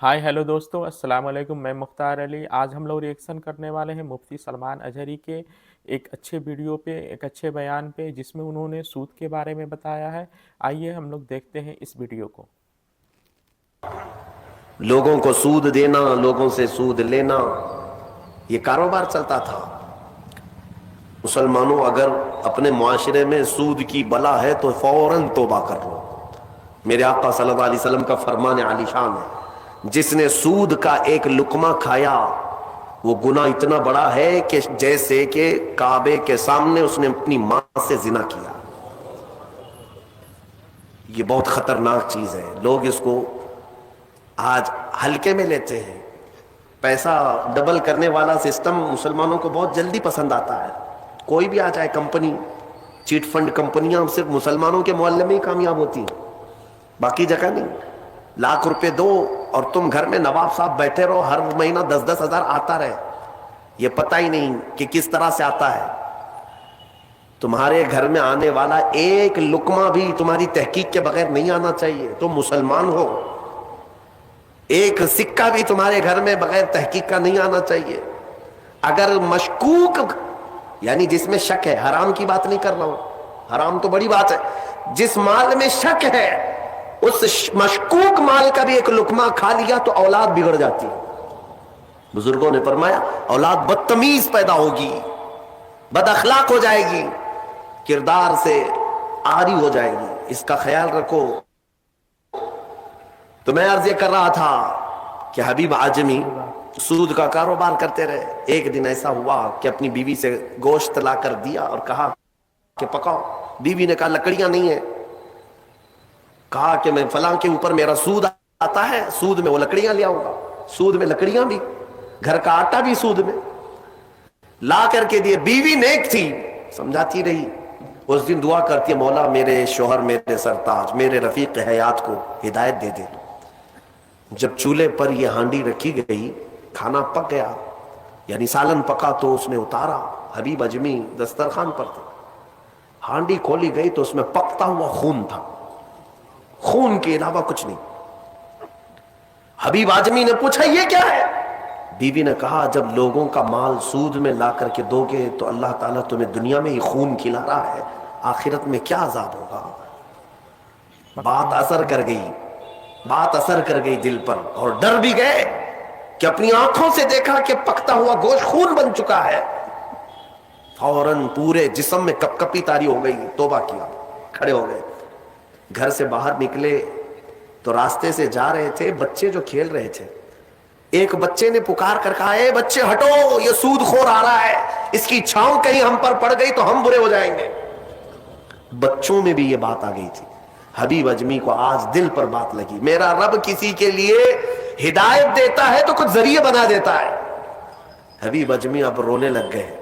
Hi hello दोस्तों, अस्सलाम वालेकुम। मैं मुख्तार अली। आज हम लोग रिएक्शन करने वाले हैं मुफ्ती सलमान अजहरी के एक अच्छे वीडियो पे, एक अच्छे बयान पे, जिसमें उन्होंने सूद के बारे में बताया है। आइए हम लोग देखते हैं इस वीडियो को। लोगों को सूद देना, लोगों से सूद लेना, ये कारोबार चलता था। मुसलमानों, अगर अपने मुआशरे में सूद की बला है तो फौरन तौबा कर लो। मेरे आका सल्लल्लाहु अलैहि वसल्लम का फरमान आलीशान है, जिसने सूद का एक लुकमा खाया वो गुनाह इतना बड़ा है कि जैसे कि काबे के सामने उसने अपनी मां से जिना किया। ये बहुत खतरनाक चीज है। लोग इसको आज हल्के में लेते हैं। पैसा डबल करने वाला सिस्टम मुसलमानों को बहुत जल्दी पसंद आता है। कोई भी आ जाए कंपनी, चीट फंड कंपनियां सिर्फ मुसलमानों के मोहल्ले में ही कामयाब होती हैं, बाकी जगह नहीं। लाख रुपए दो और तुम घर में नवाब साहब बैठे रहो, हर महीना 10-10 हजार आता रहे, ये पता ही नहीं कि किस तरह से आता है। तुम्हारे घर में आने वाला एक लुकमा भी तुम्हारी तहकीक के बगैर नहीं आना चाहिए। तुम मुसलमान हो, एक सिक्का भी तुम्हारे घर में बगैर तहकीक का नहीं आना चाहिए। अगर मशकूक, यानी जिसमें शक है, हराम की बात नहीं कर रहा हूं, हराम तो बड़ी बात है, जिस माल में शक है उस मशकूक माल का भी एक लुकमा खा लिया तो औलाद बिगड़ जाती है। बुजुर्गों ने फरमाया औलाद बदतमीज पैदा होगी, बद अखलाक हो जाएगी, किरदार से आरी हो जाएगी। इसका ख्याल रखो। तो मैं अर्ज कर रहा था कि हबीब आजमी सूद का कारोबार करते रहे। एक दिन ऐसा हुआ कि अपनी बीवी से गोश्त ला कर दिया और कहा कि पकाओ। बीवी ने कहा लकड़ियां नहीं है। कहा कि मैं फलां के ऊपर मेरा सूद आता है, सूद में वो लकड़ियां ले आऊंगा। सूद में लकड़ियां भी, घर का आटा भी सूद में ला करके दिए। बीवी नेक थी, समझाती रही। उस दिन दुआ करती है, मौला मेरे शोहर, मेरे सरताज, मेरे रफीक हयात को हिदायत दे दे। जब चूल्हे पर यह हांडी रखी गई, खाना पक गया, यानी सालन पका, तो उसने उतारा। हबीब अजमी दस्तरखान पर थे। हांडी खोली गई तो उसमें पकता हुआ खून था, खून के अलावा कुछ नहीं। हबीब आजमी ने पूछा ये क्या है? बीवी ने कहा जब लोगों का माल सूद में ला करके दोगे तो अल्लाह ताला तुम्हें दुनिया में ही खून खिला रहा है, आखिरत में क्या अजाब होगा। बात असर कर गई, बात असर कर गई दिल पर, और डर भी गए कि अपनी आंखों से देखा कि पकता हुआ गोश्त खून बन चुका है। फौरन पूरे जिस्म में कपकपी तारी हो गई। तौबा किया, खड़े हो गए। घर से बाहर निकले तो रास्ते से जा रहे थे, बच्चे जो खेल रहे थे, एक बच्चे ने पुकार कर कहा, ए बच्चे हटो, ये सूदखोर आ रहा है, इसकी छांव कहीं हम पर पड़ गई तो हम बुरे हो जाएंगे। बच्चों में भी ये बात आ गई थी। हबीब अजमी को आज दिल पर बात लगी, मेरा रब किसी के लिए हिदायत देता है तो कुछ जरिए बना देता है। हबीब अजमी अब रोने लग गए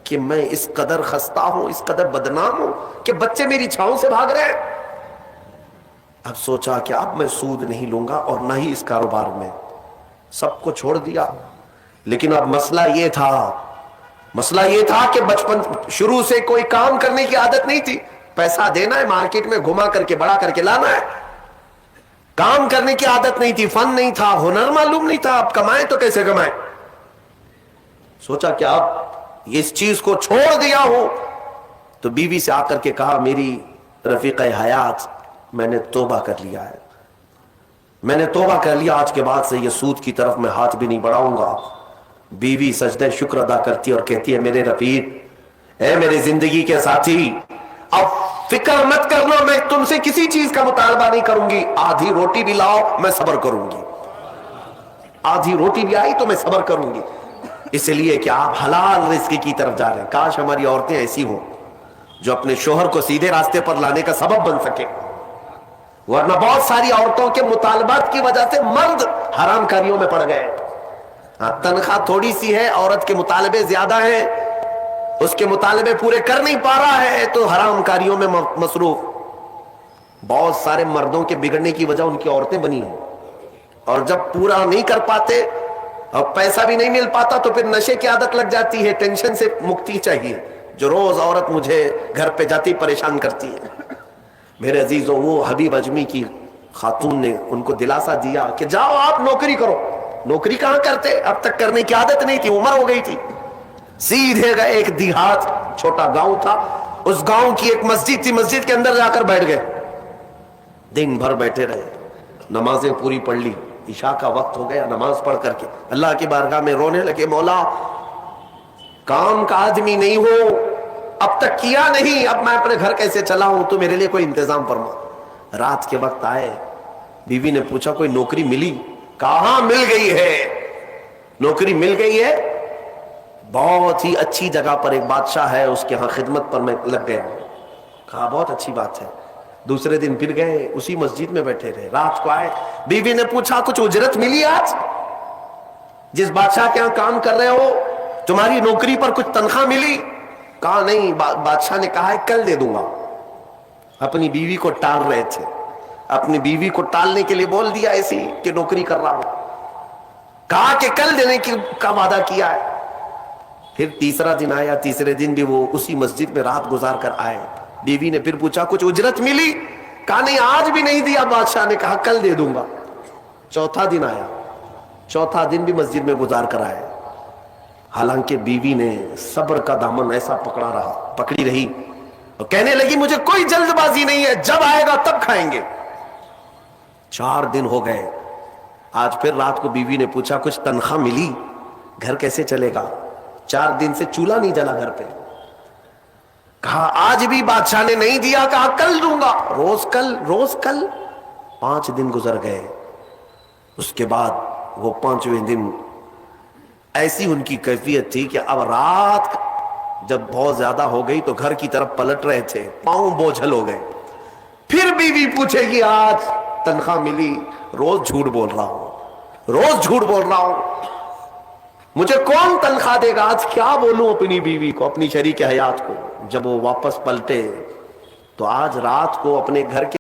कि मैं इस कदर खस्ता हूं, इस कदर बदनाम हूं कि बच्चे मेरी छांव से भाग रहे हैं। अब सोचा कि अब मैं सूद नहीं लूंगा और ना ही इस कारोबार में, सबको छोड़ दिया। लेकिन अब मसला ये था कि बचपन शुरू से कोई काम करने की आदत नहीं थी। पैसा देना है, मार्केट में घुमा करके बड़ा करके लाना है। काम करने की आदत नहीं थी, फन नहीं था, हुनर मालूम नहीं था। अब कमाए तो कैसे कमाए। सोचा कि अब इस चीज को छोड़ दिया हो, तो बीवी से आकर के कहा, मेरी रफीक हयात, मैंने तौबा कर लिया है, मैंने तौबा कर लिया, आज के बाद से ये सूद की तरफ मैं हाथ भी नहीं बढ़ाऊंगा। बीवी सजदे शुक्र अदा करती और कहती है, मेरे रफीक, ऐ मेरे जिंदगी के साथी, अब फिक्र मत करना, मैं तुमसे किसी चीज का मुतालबा नहीं करूंगी। आधी रोटी भी लाओ मैं सब्र करूंगी, आधी रोटी भी आई तो मैं सब्र करूंगी, इसलिए कि आप हलाल रिज़्क़ की तरफ जा रहे हैं। काश हमारी औरतें ऐसी हो जो अपने शोहर को सीधे रास्ते पर लाने का सबब बन सके, वरना बहुत सारी औरतों के मुतालबात की वजह से मर्द हराम कारियों में पड़ गए। तनख्वाह थोड़ी सी है, औरत के मुतालबे ज्यादा हैं, उसके मुतालबे पूरे कर नहीं पा रहा है तो हराम कारियों में मसरूफ। बहुत सारे मर्दों के बिगड़ने की वजह उनकी औरतें बनी हैं, और जब पूरा नहीं कर पाते और पैसा भी नहीं मिल पाता तो फिर नशे की आदत लग जाती है। टेंशन से मुक्ति चाहिए, जो रोज औरत मुझे घर पे जाती परेशान करती है। मेरे अजीजों, वो हबीब अजमी की खातून ने उनको दिलासा दिया कि जाओ आप नौकरी करो। नौकरी कहां करते, अब तक करने की आदत नहीं थी, उम्र हो गई थी। सीधे गए, एक देहात छोटा गांव था, उस गांव की एक मस्जिद थी, मस्जिद के अंदर जाकर बैठ गए। दिन भर बैठे रहे, नमाजें पूरी पढ़ ली, इशा का वक्त हो गया, नमाज पढ़ करके अल्लाह की बारगाह में रोने लगे, मौला काम का आदमी नहीं हो, अब तक किया नहीं, अब मैं अपने घर कैसे चला हूं, तो मेरे लिए कोई इंतजाम फरमा। रात के वक्त आए, बीवी ने पूछा कोई नौकरी मिली? कहां मिल गई है, नौकरी मिल गई है, बहुत ही अच्छी जगह पर एक बादशाह है, उसके यहां खिदमत पर मैं लग गया। कहा बहुत अच्छी बात है। दूसरे दिन फिर गए, उसी मस्जिद में बैठे रहे। रात को आए, बीवी ने पूछा कुछ उजरत मिली आज, जिस बादशाह के यहां काम कर रहे हो तुम्हारी नौकरी पर कुछ तनख्वाह मिली? कहा नहीं, बादशाह ने कहा है कल दे दूंगा। अपनी बीवी को टाल रहे थे, अपनी बीवी को टालने के लिए बोल दिया ऐसी कि नौकरी कर रहा हूं, कहा कि कल देने का वादा किया है। फिर तीसरा दिन आया, तीसरे दिन भी वो उसी मस्जिद में रात गुजार कर आए। बीवी ने फिर पूछा कुछ उजरत मिली? कहा नहीं, आज भी नहीं दिया बादशाह ने, कहा कल दे दूंगा। चौथा दिन आया, चौथा दिन भी मस्जिद में गुजार कर आए। हालांकि बीवी ने सब्र का दामन ऐसा पकड़ी रही और कहने लगी मुझे कोई जल्दबाजी नहीं है, जब आएगा तब खाएंगे। 4 दिन हो गए, आज फिर रात को बीवी ने पूछा कुछ तनख्वाह मिली, घर कैसे चलेगा? 4 दिन से चूल्हा नहीं जला घर पे। कहा आज भी बादशाह ने नहीं दिया, कहा कल दूंगा, रोज कल रोज कल। 5 दिन गुजर गए। उसके बाद वो 5वें दिन ऐसी उनकी कैफियत थी कि अब रात जब बहुत ज्यादा हो गई तो घर की तरफ पलट रहे थे, पांव बोझल हो गए। फिर बीवी पूछेगी आज तनख्वाह मिली? रोज झूठ बोल रहा हूं, रोज झूठ बोल रहा हूं, मुझे कौन तनख्वाह देगा? आज क्या बोलूं अपनी बीवी को, अपनी शरीक हयात को। जब वो वापस पलटे तो आज रात को अपने घर के